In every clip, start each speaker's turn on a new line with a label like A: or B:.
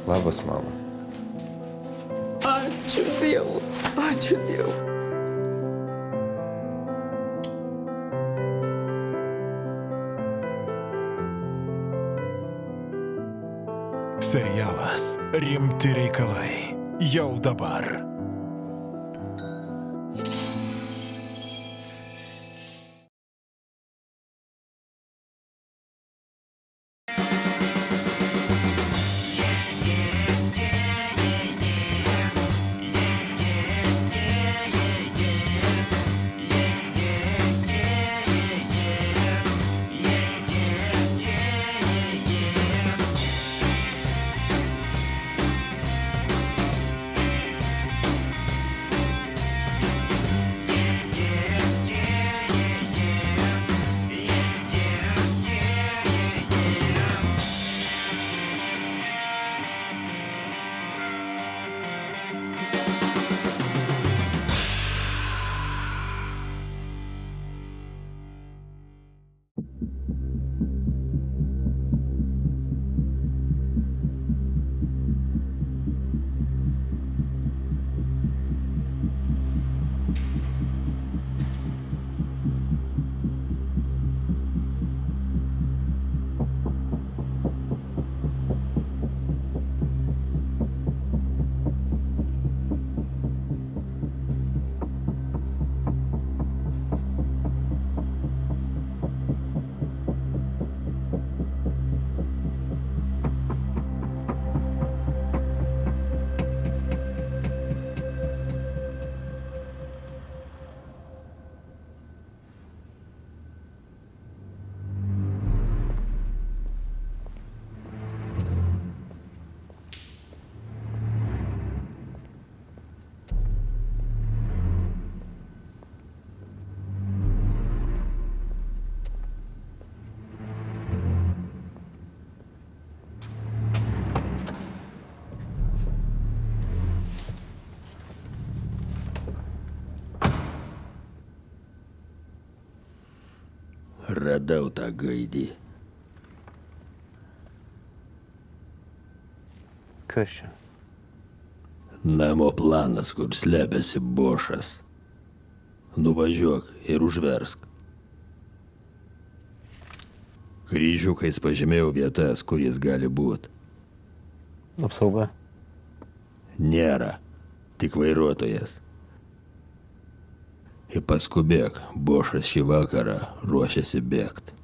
A: Labas, mama.
B: Ačiū Dievui, ačiū Dievui.
C: Serialas Rimti reikalai. Jau dabar.
D: Radau tą gaidį.
A: Kas čia?
D: Namo planas, kur slepiasi Bošas. Nuvažiuok ir užversk. Kryžiukais pažymėjau vietas, kur jis gali būti.
A: Apsauga.
D: Nėra, tik vairuotojas. Ir paskubėk, Bošas šį vakarą ruošiasi bėgti.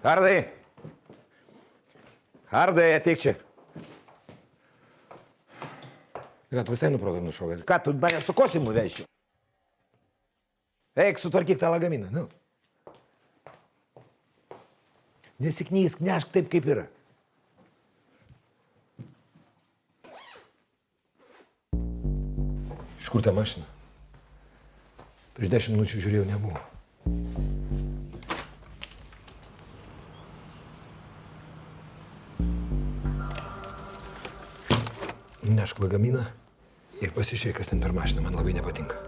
E: Hardai! Hardai, ateik čia. Ką, tu visai nuprotai nušovė? Ką, tu mane su kosimu veši? Eik, sutvarkyk tą lagaminą, nu. Nesiknysk, nešk taip, kaip yra. Iš kur ta mašina? Prieš 10 minučių žiūrėjau, nebuvo. Nešk lagaminą ir pasižiūrėk, kas ten per mašiną, man labai nepatinka.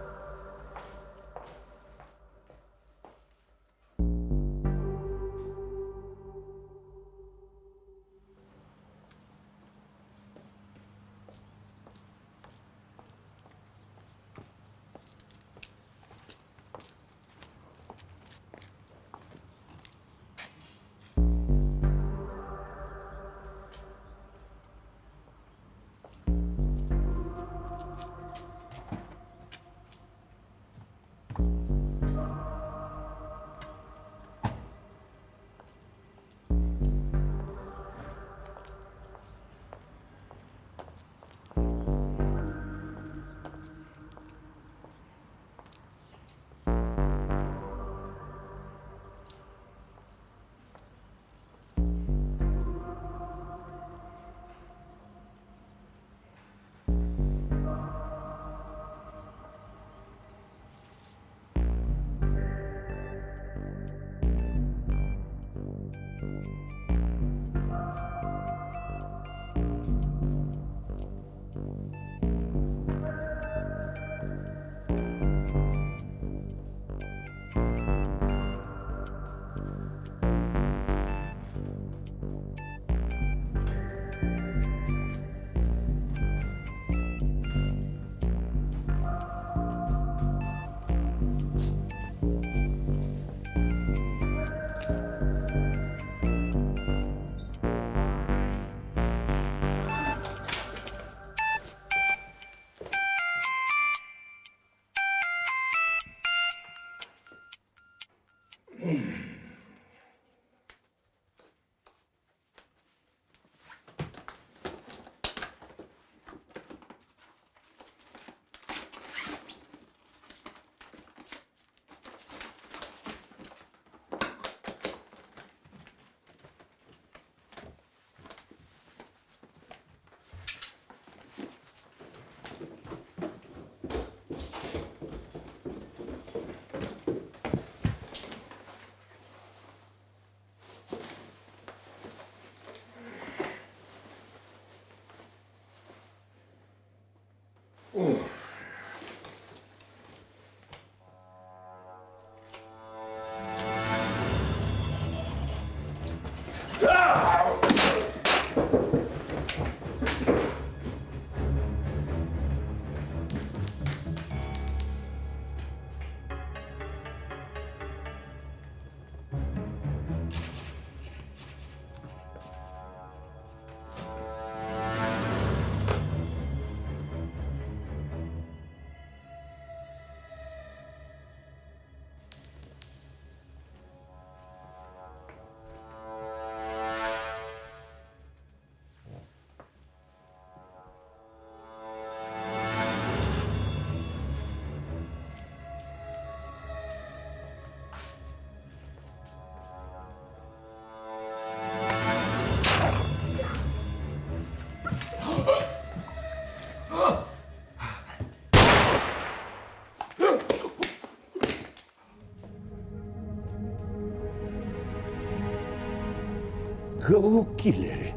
E: Galvų killerį.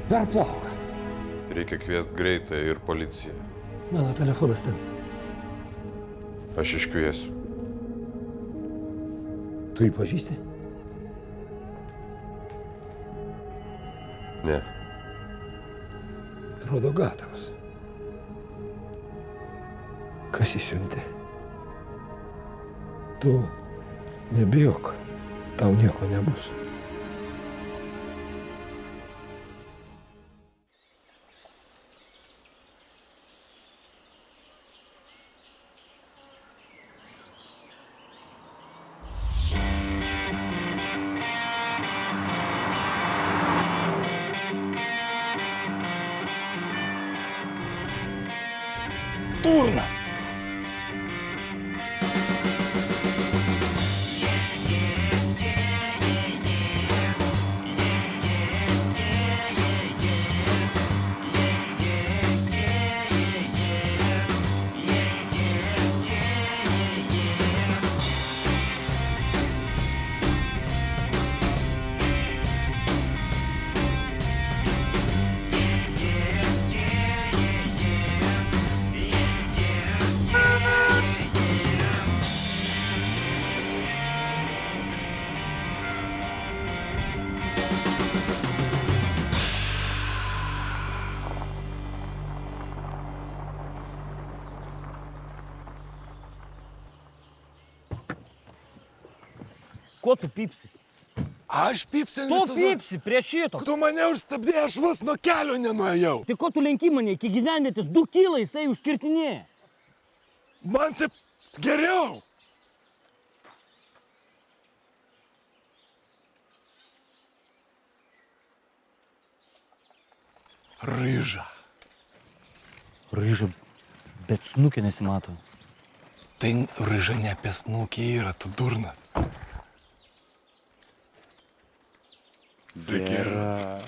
E: Per plauką.
F: Reikia kviesti greitą ir policiją.
E: Mano telefonas ten.
F: Aš iškviesiu.
E: Tu jį pažįsti?
F: Ne.
E: Atrodo gatavas. Kas įsiuntė? Tu nebijok. Tau nieko nebus.
C: Durnas!
G: Ko tu pypsi?
C: Aš pypsiu
G: Tu pypsi prie šito.
C: Tu mane užstabdėjai, aš vos nuo kelio nenuėjau.
G: Tai ko tu lenki mane iki gyvenvietės? 2 kilai jisai užkirtinėja.
C: Man taip geriau. Ryža.
G: Ryža, bet snukė nesimato.
C: Tai ryža ne apie snukį yra, tu durnas.
A: Zera.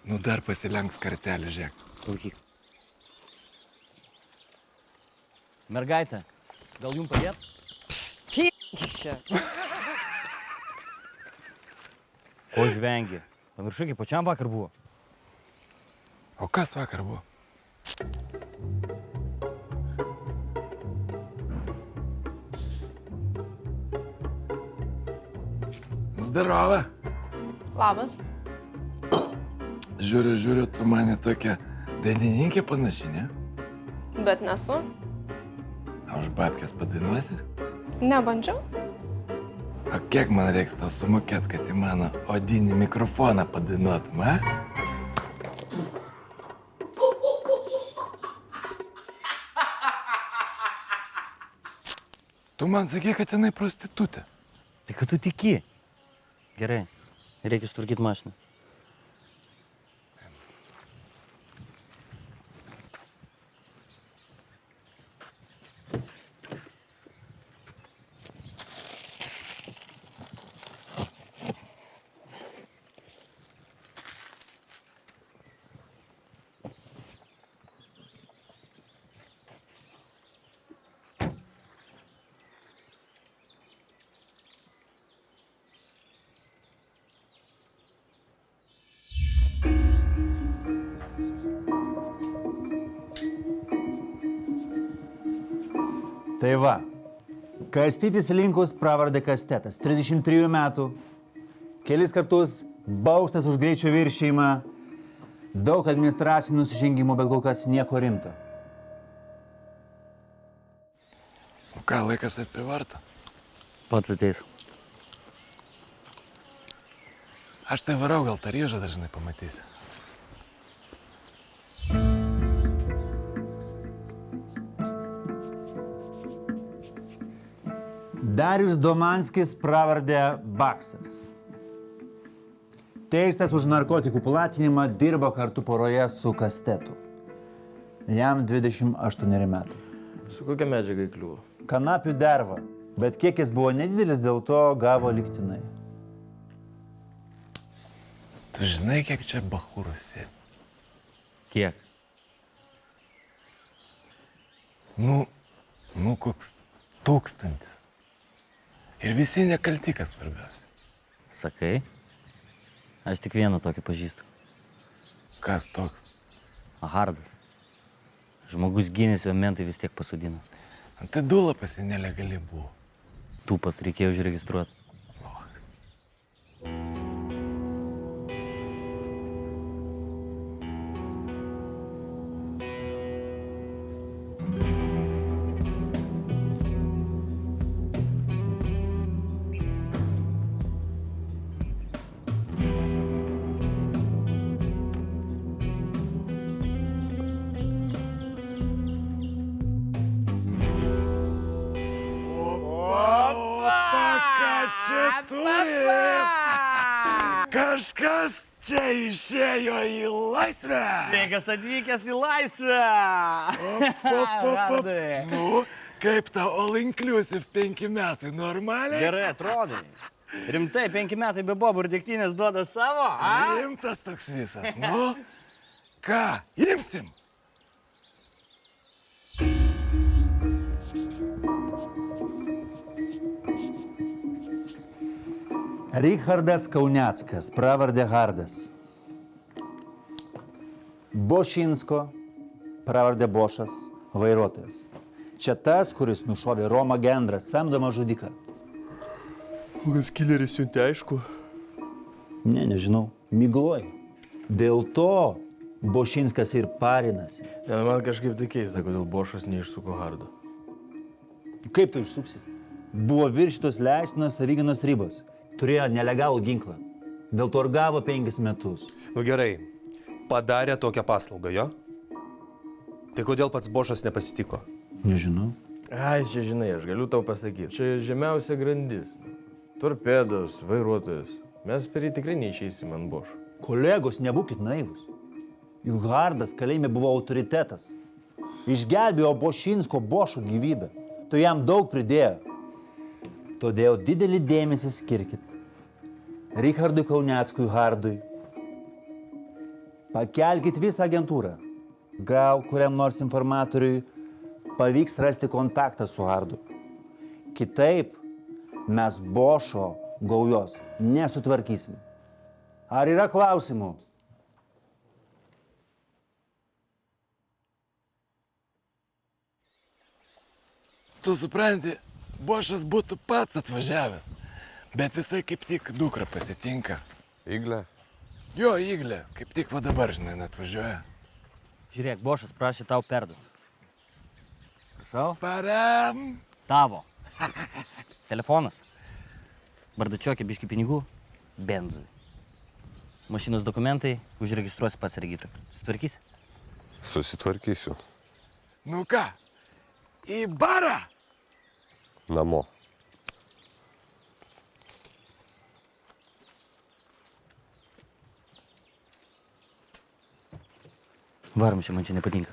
C: Nu dar pasilenks kartelį, žiūrėk.
G: Klausyk. Mergaitė, gal jums padėt?
B: Kišė.
G: Ko žvengi? Pamiršai, kaip pačiam vakar buvo.
C: O kas vakar buvo? Zdarova.
B: Labas.
C: Žiūriu, tu mane tokia dainininkė panaši, ne?
B: Bet nesu.
C: O už babkės padainuosi?
B: Nebandžiau.
C: O kiek man reiks tau sumokėt, kad į mano odinį mikrofoną padainuotum, a? Tu man sakei, kad jinai prostitutė.
G: Tai kad tu tiki. Gerai, reikia sutvarkyti mašiną.
H: Tai va, Kastytis Linkus pravardė Kastetas, 33 metų, kelis kartus baustas už greičio viršijimą, daug administracinių nusižengimų, bet kol kas nieko rimto.
C: Nu ką, laikas apivarto.
G: Pats ateis.
C: Aš tai varau, gal tą ryžą dažnai pamatysi.
H: Darius Domanskis pravardė Baksas. Teistas už narkotikų platinimą, dirbo kartu poroje su Kastetu. Jam 28 metai.
A: Su kokia medžiaga įkliuvo?
H: Kanapių derva, bet kiekis buvo nedidelis, dėl to gavo lygtinai.
C: Tu žinai, kiek čia bachūrų sėdi?
G: Kiek?
C: Nu, koks 1000. Ir visi nekalti, kas svarbiausia.
G: Sakai? Aš tik vieną tokį pažįstu.
C: Kas toks?
G: Hardas. Žmogus gynėsi, o mentai vis tiek pasodino.
C: Tai dula pas jį nelegaliai buvo.
G: Tūpas reikėjo užregistruoti.
C: Kažkas čia išėjo į laisvę.
G: Sveikas atvykęs į laisvę!
C: Nu, kaip tau all inclusive 5 metai, normaliai?
G: Gerai, atrodai. Rimtai, 5 metai be bobų ir degtinės duoda savo, a?
C: Rimtas toks visas, nu. Ką, imsim?
H: Richardas Kauneckas, pravardė Hardas. Bošinsko, pravardė Bošas, vairuotojas. Čia tas, kuris nušovė Romą Gendrą, samdomą žudiką.
I: Kokias kileris siuntė, aišku?
H: Ne, nežinau, migloj. Dėl to Bošinskas ir parinasi.
A: Ne, man kažkaip tai keista, kodėl Bošas neišsuko Hardo.
H: Kaip tu išsuksi? Buvo viršytos leistinos savyginos ribos. Turėjo nelegalų ginklą. Dėl to ir gavo 5 metus.
I: Nu gerai, padarė tokią paslaugą, jo? Tai kodėl pats Bošas nepasitiko?
H: Nežinau.
A: Ai, čia žinai, aš galiu tau pasakyti. Čia žemiausia grandis. Torpedas, vairuotojas. Mes per jį tikrai neišeisim ant Bošo.
H: Kolegos, nebūkit naivus. Juk Hardas kalėjime buvo autoritetas. Išgelbėjo Bošinsko Bošo gyvybę. Tai jam daug pridėjo. Todėl didelį dėmesį skirkit Richardui Kauneckui Hardui. Pakelkit visą agentūrą. Gal kuriam nors informatoriui pavyks rasti kontaktą su Hardu. Kitaip mes Bošo gaujos nesutvarkysim. Ar yra klausimų?
C: Tu supranti, Bošas būtų pats atvažiavęs, bet jisai kaip tik dukrą pasitinka.
F: Iglė?
C: Jo, Iglė, kaip tik va dabar, žinai, atvažiuoja.
G: Žiūrėk, Bošas prašė tau perduoti. Prašau?
C: Param!
G: Tavo. Telefonas. Bardačiokė biški pinigų. Benzui. Mašinos dokumentai užregistruosi pats regitrą. Susitvarkysi?
F: Susitvarkysiu.
C: Nu ką, į barą?
F: Namo.
G: Varom, čia man čia nepatinka.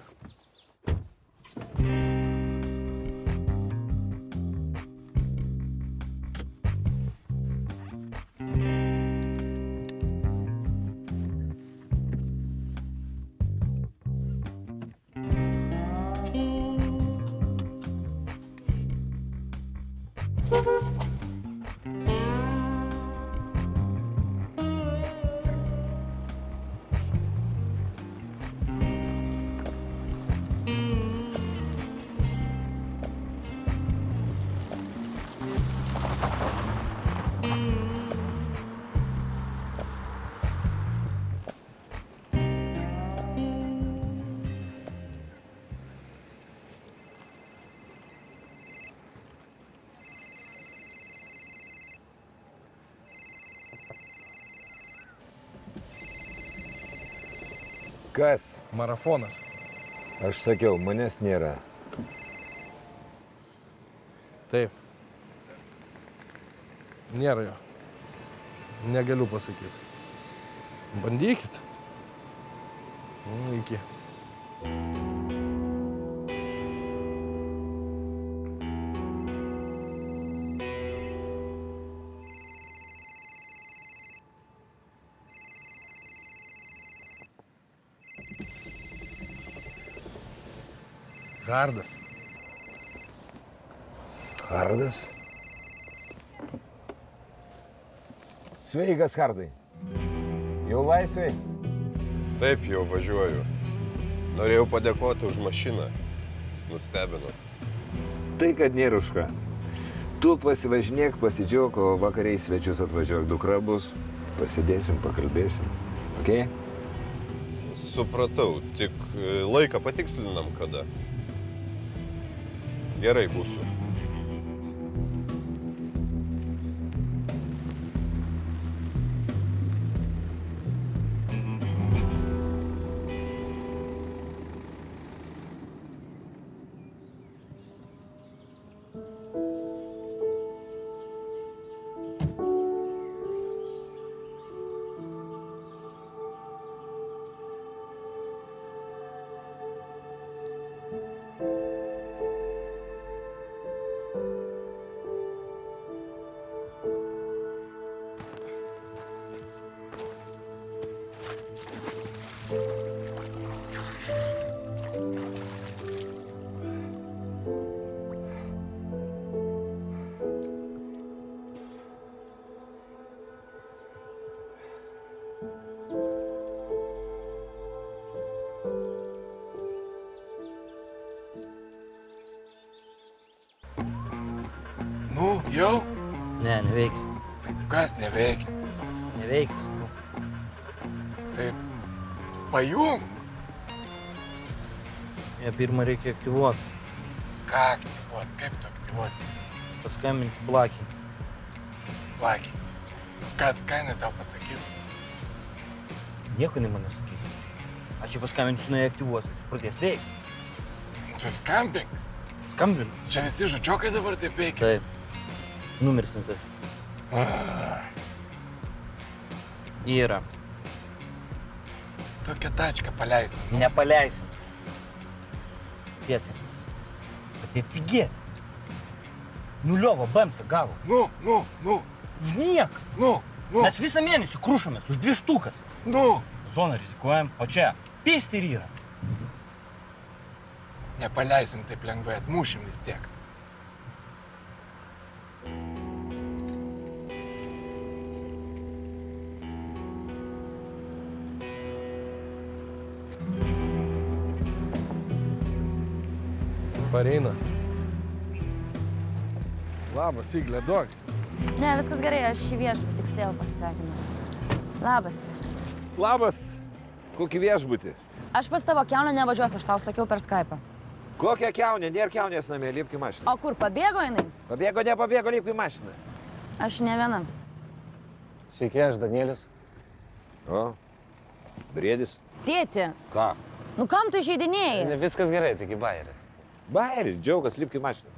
E: Kas?
A: Marafonas.
E: Aš sakiau, manęs nėra.
A: Taip. Nėra jo. Negaliu pasakyti. Bandykit. Iki. Hardas.
E: Hardas? Sveikas, Hardai. Jau laisvai?
F: Taip, jau važiuoju. Norėjau padėkoti už mašiną. Nustebinot.
E: Tai, kad nėra už ką. Tu pasivažinėk, pasidžiauk, o vakariai svečius atvažiuok, dukra bus. Pasidėsim, pakalbėsim. Ok?
F: Supratau, tik laiką patikslinam kada. Gerai būsiu.
C: Nu, jau?
G: Ne, neveikia.
C: Kas neveikia?
G: Neveikia, sakau.
C: Taip, pajung.
G: Ją pirmą reikia aktyvuoti.
C: Ką aktyvuot? Kaip tu aktyvuosi?
G: Paskambinti Blakį.
C: Plakį. Kad kaina tau pasakys?
G: Nieko ne man nesakys. Aš jau paskambinsiu, nuo ją aktyvuosis ir pradės veikti.
C: Tu skambink.
G: Skambinu.
C: Čia visi žodžiokai dabar taip veikia.
G: Taip. Numeris ne tas. Yra.
C: Tokią tačką paleisim.
G: Nepaleisim. Tiesiai. Bet tai figėt. Nuliovo bamsą gavo.
C: Nu.
G: Už nieką.
C: Nu.
G: Mes visą mėnesį krušomės už 2 štukas.
C: Nu.
G: Zoną rizikuojam, o čia pėsti ir yra.
C: Nepaleisim taip lengvai, atmušim vis tiek.
A: Pareina. Labas, Iglė, duok.
J: Ne, viskas gerai, aš į viešbutį tik stėjau pasisveikinu. Labas.
E: Labas. Kokį viešbutį?
J: Aš pas tavo kiaunę nevažiuosiu, aš tau sakiau per Skype'ą.
E: Kokią kiaunę? Nėra kiaunės namie, lipk į mašiną.
J: O kur, pabėgo jinai?
E: Pabėgo, nepabėgo, lipk į mašiną.
J: Aš ne viena.
K: Sveiki, aš Danielis.
E: O, Briedis.
J: Tėti,
E: Ką?
J: nu kam tu žaidinėjai?
K: Ne, viskas gerai, tik į bairis.
E: Bairis, džiaugas, lipk į mašiną.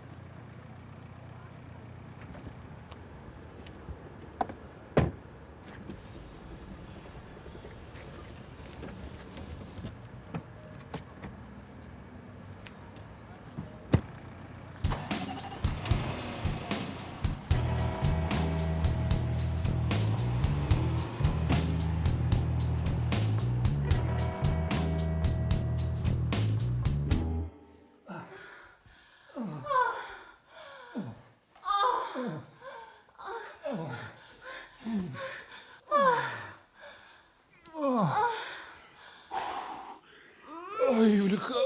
E: Oi, Julika,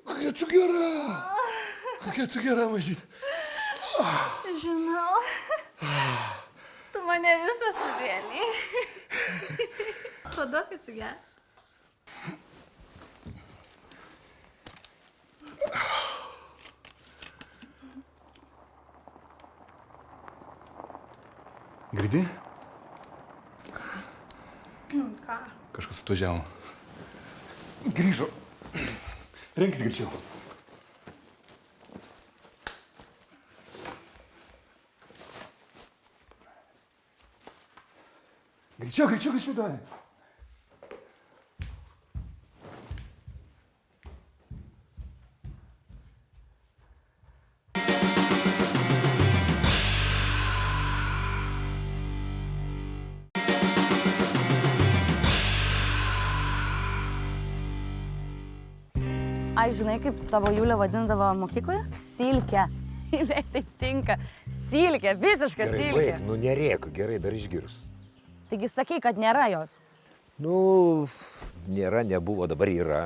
E: kokia tu gera. Kokia tu gera, mažyt.
B: Žinau. Tu mane visą suvėlį. Paduok atsigę.
I: Girdi?
B: Ką?
I: Kažkas atvažiavo.
L: Grįžo. Renkis greičiau. Greičiau, davai.
J: Ai, žinai, kaip tavo Julė vadindavo mokykloje? Silkė. Jai taip tinka. Silkė, visiška silkė.
E: Baig, nu nerėk, gerai, dar išgirs.
J: Taigi sakai, kad nėra jos.
E: Nu, nėra, nebuvo, dabar yra.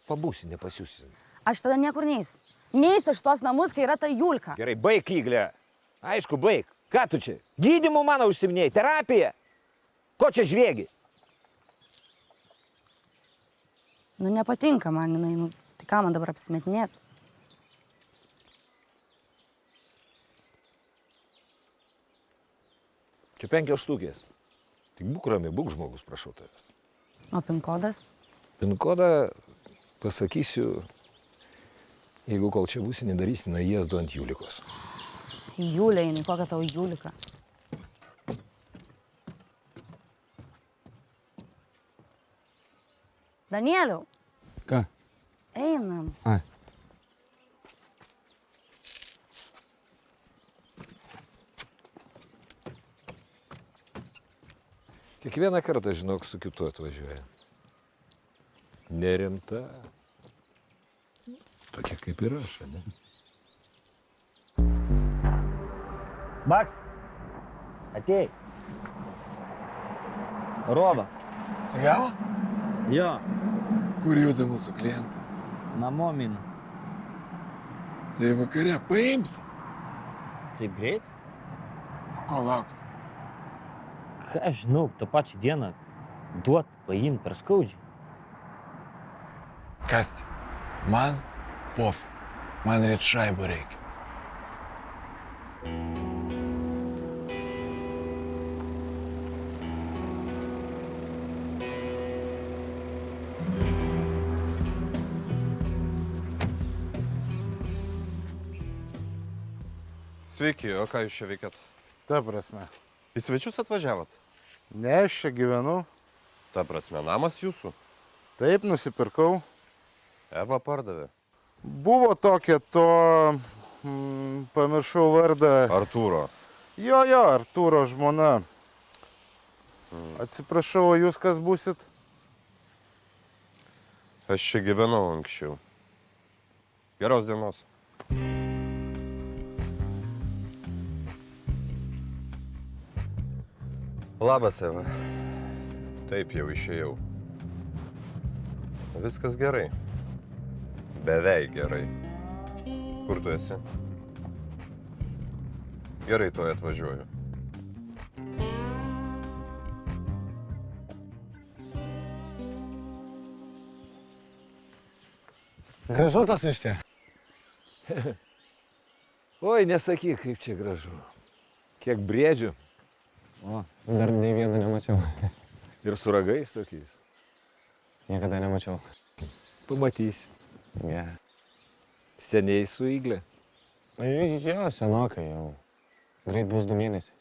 E: Pabūsi, nepasiūsi.
J: Aš tada niekur neisiu. Neisiu iš tos namus, kai yra ta Julka.
E: Gerai, baig, Iglė. Aišku, baig. Ką tu čia? Gydymu mano užsiminėjai, terapija. Ko čia žviegi?
J: Nu, nepatinka man, jinai, nu, tai ką man dabar apsimetinėt?
E: Čia 5 štukės. Tik būk rami, būk žmogus, prašau tavęs.
J: O pin kodas?
E: Pin kodą pasakysiu, jeigu kol čia būsi, nedarysi najiezdu ant Julikos.
J: Julė, jinai, kokia tau Julika? Danieliau.
K: Ką?
J: Einam.
K: Ai.
E: Kiekvieną kartą, žinok, su kitu atvažiuoja. Nerimta. Tokia kaip ir aš, ne?
G: Baks, atėjai. Roba.
C: Atsigavo?
G: Jo,
C: Kur juda mūsų klientas?
G: namo mina.
C: Tai vakare paimsi.
G: Taip greit?
C: O ko laukti?
G: Ką aš žinau, tą pačią dieną duot, paimt per skaudžiai.
C: Kasti, man pofik. Man ryt šaibo reikia.
F: Sveiki, o ką jūs čia veikėt?
L: Ta prasme.
F: Į svečius atvažiavot?
L: Ne, aš čia gyvenu.
F: Ta prasme, namas jūsų?
L: Taip, nusipirkau.
F: Eva pardavė.
L: Buvo tokia to... pamiršau vardą.
F: Artūro.
L: Jo, Artūro žmona. Atsiprašau, o jūs kas būsit?
F: Aš čia gyvenau anksčiau. Geros dienos. Labas, Eva. Taip, jau išėjau. Viskas gerai. Beveik gerai. Kur tu esi? Gerai, tuoj atvažiuoju.
K: Gražu pas iš čia.
E: Oi, nesakyk, kaip čia gražu. Kiek briedžių.
K: O, dar nei vieno nemačiau.
E: Ir su ragais tokiais.
K: Niekada nemačiau.
E: Pamatysi.
K: Ja.
E: Seniai su Igle.
K: Jo, senokai jau. Greit bus 2 mėnesiai.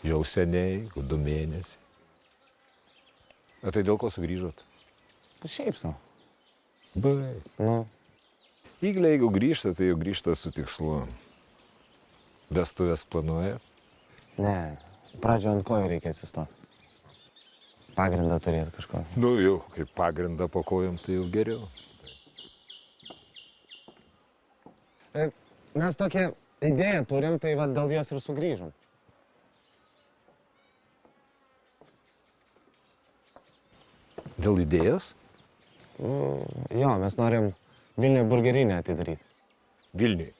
E: Jau seniai, 2 mėnesiai. O tai dėl ko sugrįžot?
K: Šiaip savo.
E: Bai.
K: Nu,
E: Igle, jeigu grįžta, tai jau grįžta su tikslu. Vestuvės planuoja.
K: ne. Pradžio ant kojų reikia atsistoti. Pagrindą turėti kažko.
E: Nu jau, kaip pagrindą po kojom, tai jau geriau.
K: Mes tokią idėją turim, tai va, dėl jos ir sugrįžom.
E: Dėl idėjos?
K: Jo, mes norim Vilniuje burgerinę atidaryti.
E: Vilniui.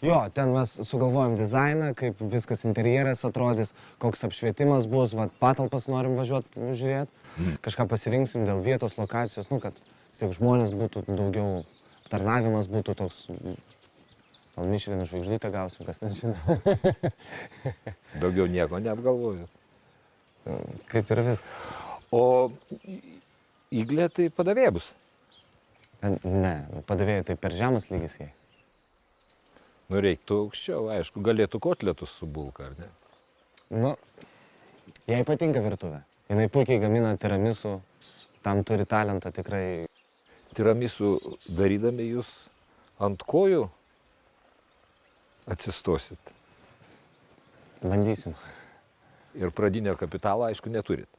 K: Jo, ten mes sugalvojom dizainą, kaip viskas interjeras atrodys, koks apšvietimas bus, va, patalpas norim važiuoti žiūrėti, kažką pasirinksim dėl vietos, lokacijos, nu, kad vis tiek žmonės būtų daugiau, tarnavimas būtų toks, gal Mišelino žvaigždutę gausim, kas nežino.
E: Daugiau nieko neapgalvoju.
K: Kaip ir viskas.
E: O Įglė tai padavėja bus.
K: Ne, padavėjai tai per žemas lygis jai.
E: Nu, reiktų aukščiau, aišku, galėtų kotletus su bulka, ar ne?
K: Nu, jai patinka virtuvė. Jinai puikiai gamina tiramisų, tam turi talentą tikrai.
E: Tiramisų darydami jūs ant kojų atsistosit.
K: Bandysim.
E: Ir pradinio kapitalo, aišku, neturit.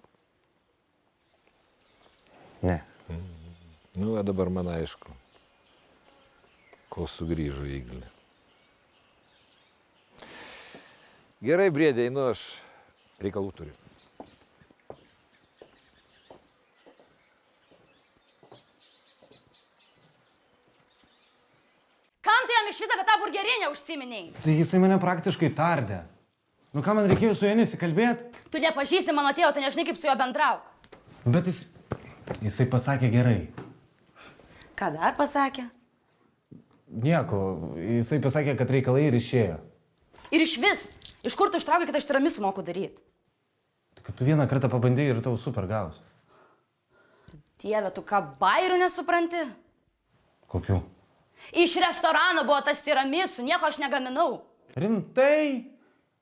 K: Ne.
E: Nu, dabar man aišku, kol sugrįžo Įglė. Gerai, Briedė, einu, aš reikalų turiu.
J: Kam tu jam iš visą apie tą burgerinę užsiminiai?
K: Tai jisai mane praktiškai tardė. Nu ką man reikėjo su juo nesikalbėti?
J: Tu nepažįsti mano tėvo, tu nežinai, kaip su juo bendrauti.
K: Bet jisai pasakė gerai.
J: Ką dar pasakė?
K: Nieko, jisai pasakė, kad reikalai ir išėjo.
J: Ir iš vis, iš kur tu ištraukai, kad aš tiramisų moku daryti?
K: Kad tu vieną kartą pabandėjai ir tau super gaus.
J: Dieve, tu ką bairių nesupranti?
K: Kokių?
J: Iš restorano buvo tas tiramisų, nieko aš negaminau.
K: Rimtai?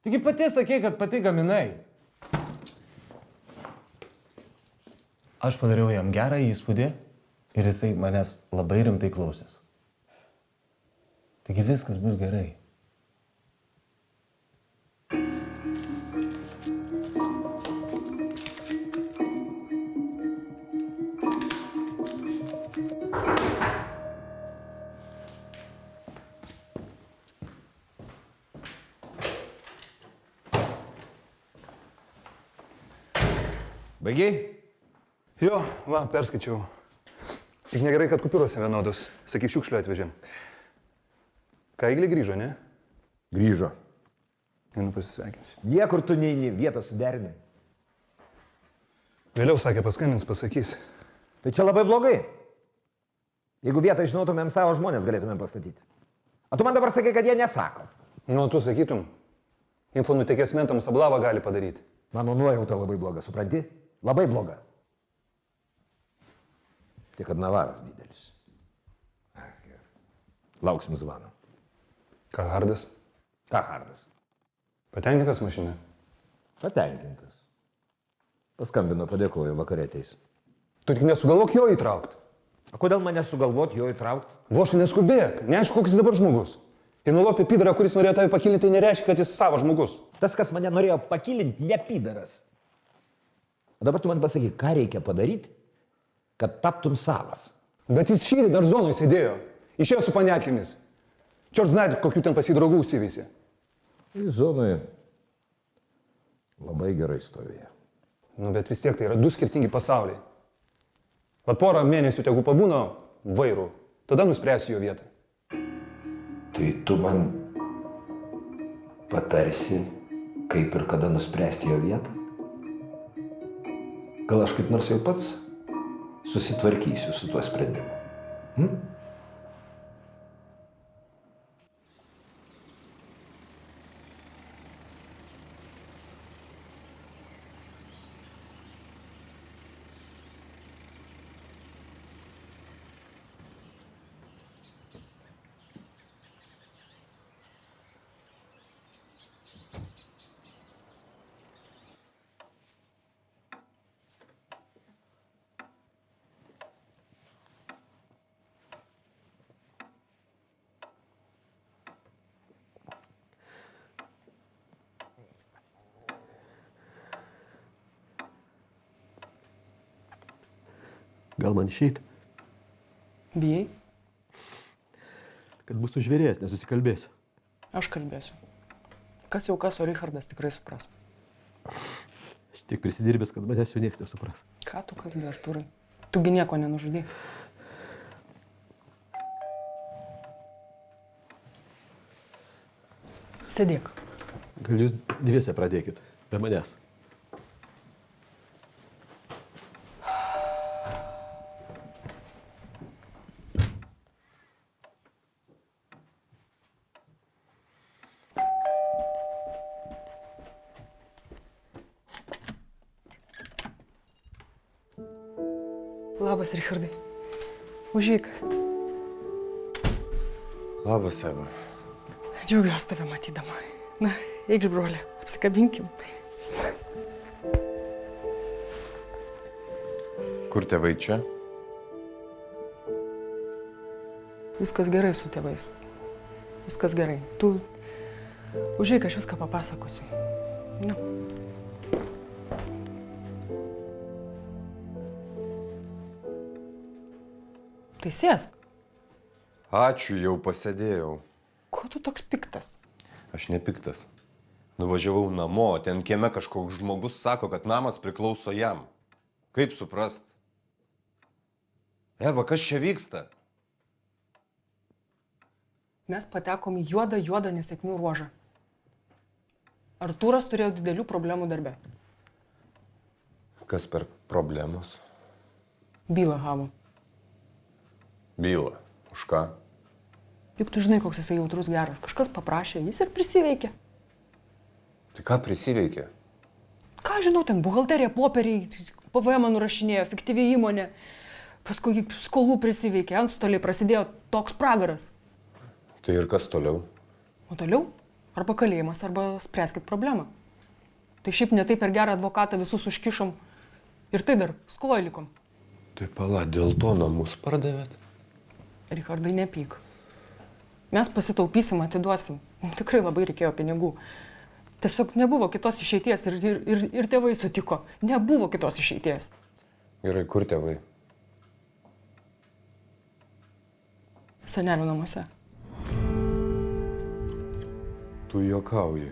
K: Taigi pati sakė, kad pati gaminai. Aš padariau jam gerą įspūdį ir jisai manęs labai rimtai klausės. Taigi viskas bus gerai.
E: Baigiai?
I: Jo, va, perskaičiau. Tik negerai, kad kupiūrose vienodos. Sakyk, šiukšlių atvežėm. Ką, Įglė grįžo, ne?
A: Grįžo.
I: Einu pasisveikinsiu.
A: Niekur tu neini, vietą suderinai.
I: Vėliau sakė, paskambins, pasakys.
A: Tai čia labai blogai. Jeigu vietą žinotumėm, savo žmonės galėtumėm pastatyti. O tu man dabar sakai, kad jie nesako.
I: Nu, tu sakytum, info nutekės mentams ablavą gali padaryti.
A: Mano nuojauta labai bloga, supranti? Labai bloga. Tik kad navaras didelis. Lauksim zvano.
I: Ką Hardas?
A: Ką Hardas?
I: Patenkintas mašina?
A: Patenkintas. Paskambino, padėkojo, vakare ateis.
I: Tu tik nesugalvok jo įtraukti.
A: O kodėl mane sugalvot jo įtraukti?
I: Bošai, neskubėk, neaišku, koks jis dabar žmogus. Ir nulopė pidarą, kuris norėjo tave pakilinti, tai nereiškia, kad jis savo žmogus.
A: Tas, kas mane norėjo pakilinti, ne pidaras. O dabar tu man pasakyk, ką reikia padaryti, kad taptum savas.
I: Bet jis šįryt dar zonoje sėdėjo. Išėjo su panetkėmis. Čiors žinai, kokių ten pas jį draugų užsiveisė.
A: Jis zonoje labai gerai stovėjo.
I: Nu, bet vis tiek tai yra du skirtingi pasauliai. Vat porą mėnesių tegu pabūna vairu, tada nuspręsiu jo vietą.
E: Tai tu man patarsi, kaip ir kada nuspręsti jo vietą? Gal aš kaip nors jau pats susitvarkysiu su tuo sprendimu?
M: Gal man išeit?
N: Bijai?
M: Kad bus sužvėrėjęs, nesusikalbėsiu.
N: Aš kalbėsiu. Kas jau kas, o Richardas tikrai supras.
M: Aš tiek prisidirbęs, kad manęs jau niekas nesupras.
N: Ką tu kalbė, Artūrai? Tugi nieko nenužudai. Sėdėk.
M: Gal jūs dviese pradėkit, be manęs.
N: Labas, Richardai. Užeik.
F: Labas, Eva.
N: Džiaugiuosi tave matydama. Na, eikš, brolė, apsikabinkim.
F: Kur tėvai čia?
N: Viskas gerai su tėvais. Viskas gerai. Tu užeik, aš viską papasakosiu. Na. Tai sėsk.
F: Ačiū, jau pasėdėjau.
N: Ko tu toks piktas?
F: Aš nepiktas. Nuvažiavau namo, ten kieme kažkoks žmogus sako, kad namas priklauso jam. Kaip suprast? Eva, kas čia vyksta?
N: Mes patekom į juodą nesėkmių ruožą. Artūras turėjo didelių problemų darbe.
F: Kas per problemos?
N: Bylą gavo.
F: Bylą. Už ką?
N: Juk tu žinai, koks jisai jautrus geras. Kažkas paprašė, jis ir prisiveikė.
F: Tai ką prisiveikė?
N: Ką žinau, ten buhalterija, popieriai, PVM nurašinėjo, fiktyvi įmonė. Paskui skolų prisiveikė, antstoliai, prasidėjo toks pragaras.
F: Tai ir kas toliau?
N: O toliau? Arba kalėjimas, arba spręskit problemą. Tai šiaip ne taip per gerą advokatą visus užkišom. Ir tai dar skoloj likom.
F: Tai pala, dėl to namus pardavėt?
N: Richardai, nepyk. Mes pasitaupysim, atiduosim. Mums tikrai labai reikėjo pinigų. Tiesiog nebuvo kitos išeities ir tėvai sutiko. Nebuvo kitos išeities.
F: Gerai, kur tėvai?
N: Senelių namuose.
F: Tu juokauji.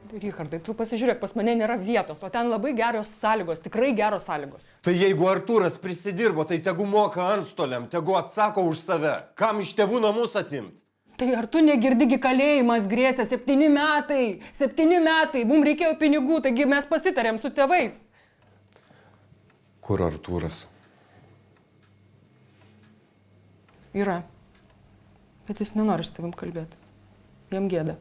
N: Richardai, tu pasižiūrėk, pas mane nėra vietos, o ten labai geros sąlygos, tikrai geros sąlygos.
F: Tai jeigu Artūras prisidirbo, tai tegu moka antstoliam, tegu atsako už save. Kam iš tėvų namus atimt?
N: Tai ar tu negirdigi, kalėjimas grėsia 7 metai? 7 metai, mums reikėjo pinigų, taigi mes pasitarėm su tėvais.
F: Kur Artūras?
N: Yra. Bet jis nenori su tavim kalbėti. Jam gėda.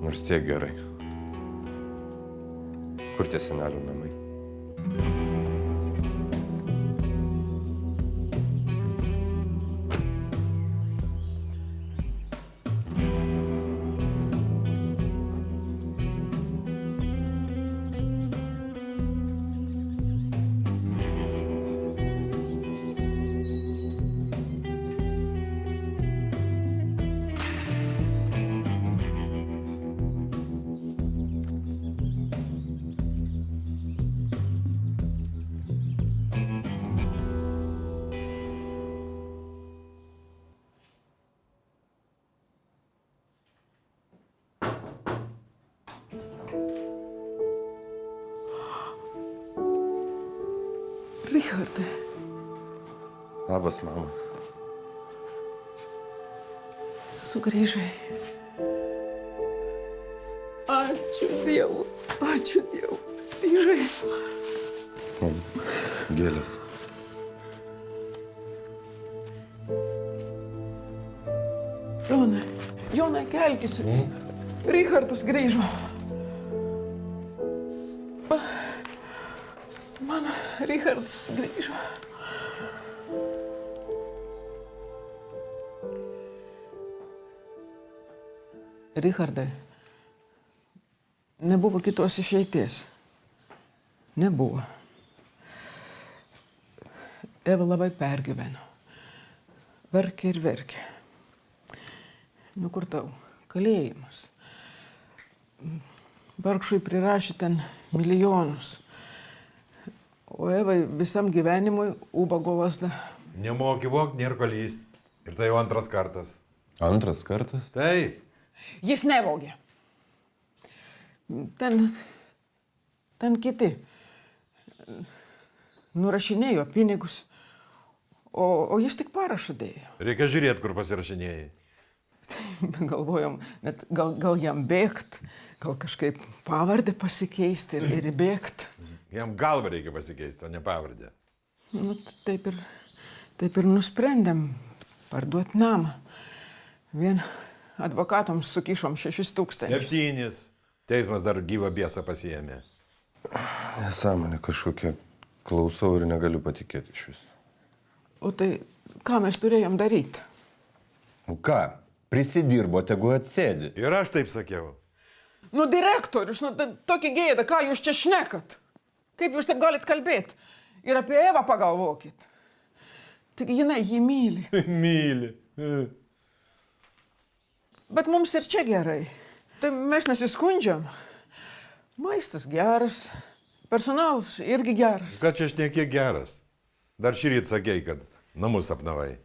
F: Nors tiek gerai. Kur tie senelių namai?
N: Richardai.
F: Labas, mama.
N: Sugrįžai. Ačiū Dievui. Ačiū Dievui. Grįžai.
F: Gėlės.
N: Jonai, kelkis. Richardas grįžo. Mano Richardas grįžo. Richardai, nebuvo kitos išeities. Nebuvo. Eva labai pergyveno. Verkė ir verkė. Nu kur tau? Kalėjimas. Vargšui prirašė ten milijonus. O Evai visam gyvenimui ubago lasda.
O: Nemoki vokt, nėra ko lyst. Ir tai jau antras kartas.
F: Antras kartas?
O: Taip.
N: Jis nevogė. Ten kiti nurašinėjo pinigus, o jis tik parašą dėjo.
O: Reikia žiūrėti, kur pasirašinėjai.
N: Galvojom, net gal jam bėgt, gal kažkaip pavardę pasikeisti ir bėgt.
O: Jam galvą reikia pasikeisti, o ne pavardę.
N: Nu, taip ir nusprendėm parduoti namą. Vien advokatams sukišom 6 000.
O: 7. Teismas dar gyvą biesą pasiėmė.
F: Nesąmonė kažkokia. Klausau ir negaliu patikėti iš vis.
P: O tai ką mes turėjom daryti?
F: Nu ką, prisidirbo, tegu atsėdi.
O: Ir aš taip sakiau.
P: Nu, direktorius, nu, tokį gėdą, ką jūs čia šnekat? Kaip jūs taip galit kalbėti? Ir apie Evą pagalvokit. Tik jinai jį myli.
O: Myli.
P: Bet mums ir čia gerai. Tai mes nesiskundžiam. Maistas geras, personalas irgi geras.
O: Ką čia šneki geras? Dar šįryt sakei, kad namus apnavai.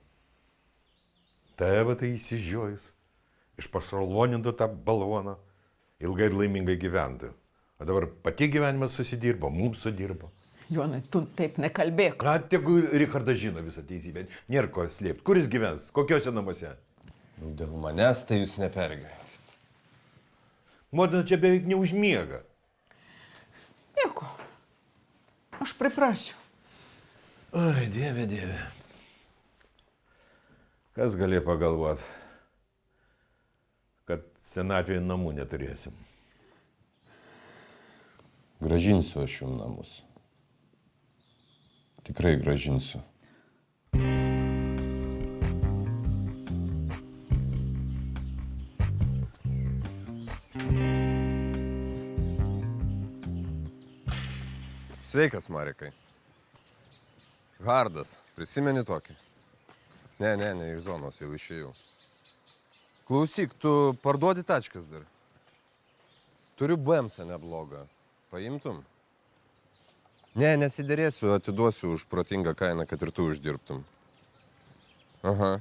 O: Ta Eva tai įsižiojus. Iš pašalvonintų tą balvoną. Ilgai ir laimingai gyventų. O dabar pati gyvenimas susidirbo, mums sudirbo.
P: Jonai, tu taip nekalbėk.
O: Na, tegu Richardas žino visą teisybę. Nėra ko slėpti. Kur jis gyvens? Kokiuose namuose?
F: Dėl manęs tai jūs nepergyvenkit.
O: Motina čia beveik neužmiega.
P: Nieko. Aš priprasiu.
O: Oi, dieve, dieve. Kas galėjo pagalvot, kad senatvėje namų neturėsim?
F: Gražinsiu aš jums namus. Tikrai gražinsiu. Sveikas, Marikai. Hardas, prisimeni tokį? Ne, iš zonos jau išėjau. Klausyk, tu parduodi tačkas dar. Turiu BMSą neblogą. Paimtum? Ne, nesiderėsiu, atiduosiu už protingą kainą, kad ir tu uždirbtum. Aha,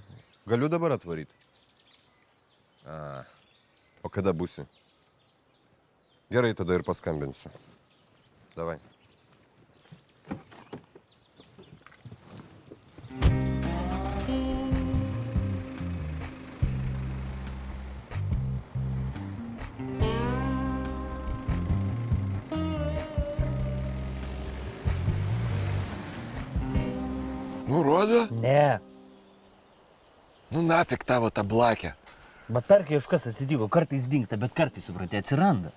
F: galiu dabar atvaryti? O kada būsi? Gerai, tada ir paskambinsiu. Davai.
C: Nurodo?
G: Ne.
C: Nu, nafik tavo tą blakę.
G: Bet tarkai kažkas atsitiko, kartais dingta, bet kartais, supratė, atsiranda.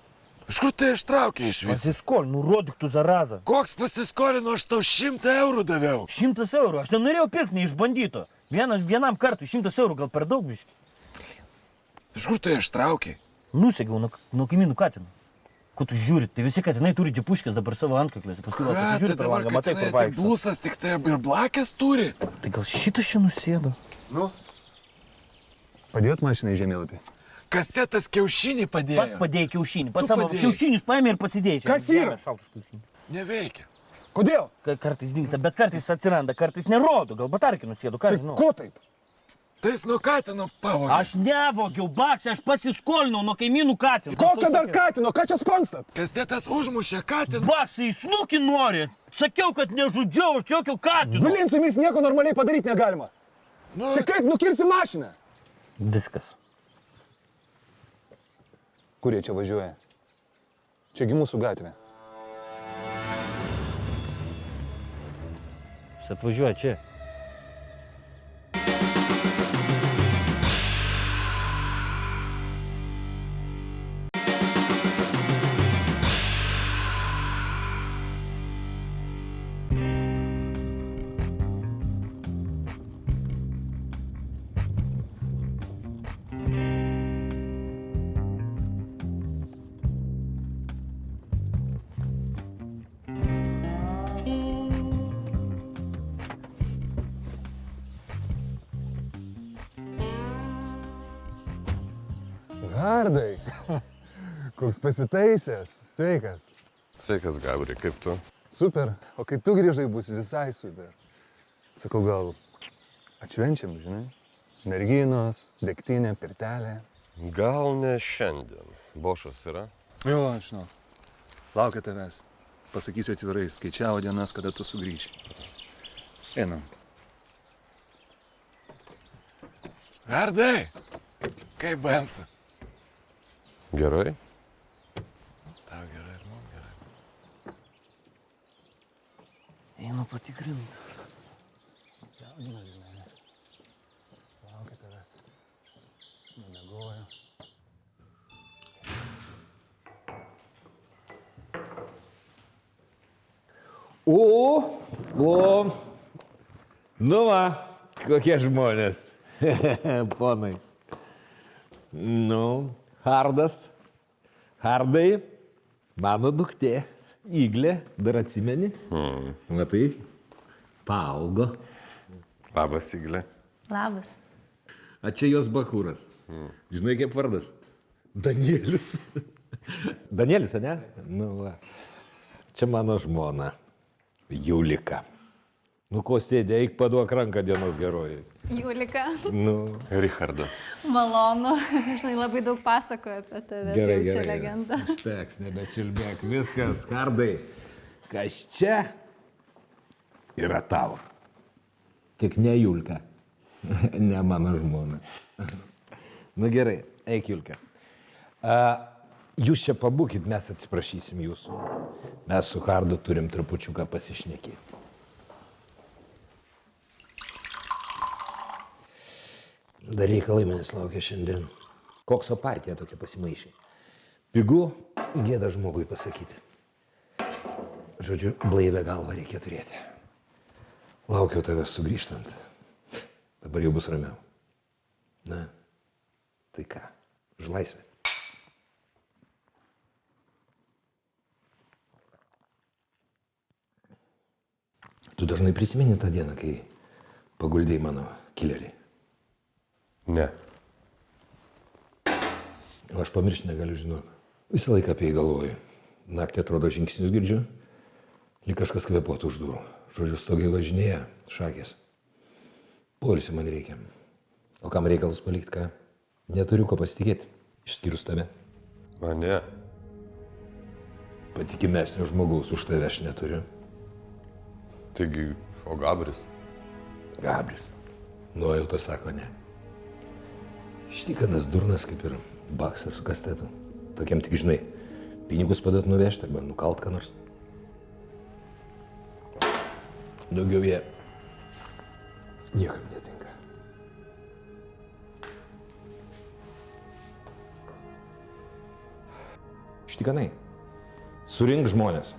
C: Iš kur tai ištraukė iš viso?
G: Pasiskolinu, nurodyk tu zarazą.
C: Koks pasiskolinu, aš tau 100 eurų daviau.
G: 100 eurų, aš nenorėjau pirkti neišbandyto. Vienam kartui 100 eurų gal per daug biški.
C: Iš kur tai ištraukė?
G: Nusegiau nuo kaimynų katinų. Ko tu žiūri, tai visi katinai turi džipuškės dabar savo antkaklėse. Paskui gal pasižiūri per langą, matai, kur vaikšto.
C: Blusas tik tai ir blakės turi.
G: Tai gal šitas čia nusėdo?
C: Nu?
I: Padėjot mašinai žemėlapį?
C: Kas čia tas kiaušinį padėjo?
G: Pats padėjai kiaušinį. Pats savo kiaušinius paėmė ir pasidėjai.
I: Kas yra?
C: Neveikia.
I: Kodėl?
G: Kartais dingta, bet kartais atsiranda, kartais nerodo. Gal batarkį nusėdo, ką žinau.
I: Ko taip?
C: Tai jis nuo katino pavogė.
G: Aš nevogiau, baksė, aš pasiskolinau nuo kaimynų katino.
I: Kokio dar katino? Ką čia spankstat?
C: Kas tėtas užmušė katiną?
G: Baksė, į snukį nori. Sakiau, kad nežudžiau, aš jokio katino.
I: Blin, su jumis nieko normaliai padaryti negalima.
C: Nu,
I: Tai kaip nukirsi mašiną?
G: Viskas.
I: Kur jie čia važiuoja? Čiagi mūsų gatvė.
G: Jis atvažiuoja čia.
I: Hardai, koks pasitaisęs, sveikas.
F: Sveikas, Gabri, kaip tu?
I: Super, o kai tu grįžai bus visai super. Sakau, gal atšvenčiam, žinai? Merginos, degtinė, pirtelė.
F: Gal ne šiandien. Bošas yra?
I: Jo, aš žinau. Laukia tavęs. Pasakysiu atvirai, skaičiavo dienas, kada tu sugrįši. Einam.
C: Hardai, kaip BMS?
F: Gerai.
C: Tau gerai ir man gerai.
G: Einu patikrinti.
I: Jaudinas, žinai. Laukia tavęs. Nemiegoju.
E: Nu va, kokie žmonės. Ponai. Nu, Hardai, mano duktė, Iglė, dar atsimeni? Matai, paaugo.
F: Labas, Iglė.
J: Labas.
E: A čia jos bakūras. Žinai, kaip vardas? Danielius. Danielius, ne? Nu, va. Čia mano žmona, Julika. Nu, ko sėdė, eik paduok ranką dienos herojai.
B: Julika.
E: Nu,
F: Richardas.
B: Malonu. Žinai, labai daug pasakoju apie tave.
E: gerai,
B: tai jau čia
E: gerai.
B: legenda.
E: Užteks, nebečiulbėk. Viskas, Hardai. Kas čia yra tavo. Tik ne Julka. Ne mano žmona. Nu gerai, eik Julka. Jūs čia pabūkit, mes atsiprašysim jūsų. Mes su Hardu turim trupučiuką pasišnekėti. Dar reikalai manęs laukia šiandien. Kokso partija tokia pasimaišė. Pigu, gėda žmogui pasakyti. Žodžiu, blaivę galvą reikia turėti. Laukiau tavęs sugrįžtant. Dabar jau bus ramiau. Na, tai ką, už laisvę. Tu dažnai prisimeni tą dieną, kai paguldėjai mano kilerį?
F: Ne.
E: O aš pamiršti negaliu, žinok. Visą laiką apie jį galvoju. Naktį atrodo žingsnius girdžiu, lyg kažkas kvėpuotų už durų. Žodžiu, stogai važinėja, šakės. Poilsio man reikia. O kam reikalus palikti, ką? Neturiu ko pasitikėti, išskyrus tave.
F: Mane.
E: Patikimesnio žmogaus už tave aš neturiu.
F: Taigi, o Gabris?
E: Gabris. Nuojauta sako ne. Štikanas durnas kaip ir baksas su kastetu. Tokiam tik žinai, pinigus padat nuvežti arba nukalt ką nors. Daugiau jie niekam netinka. Štikanai, surink žmonės.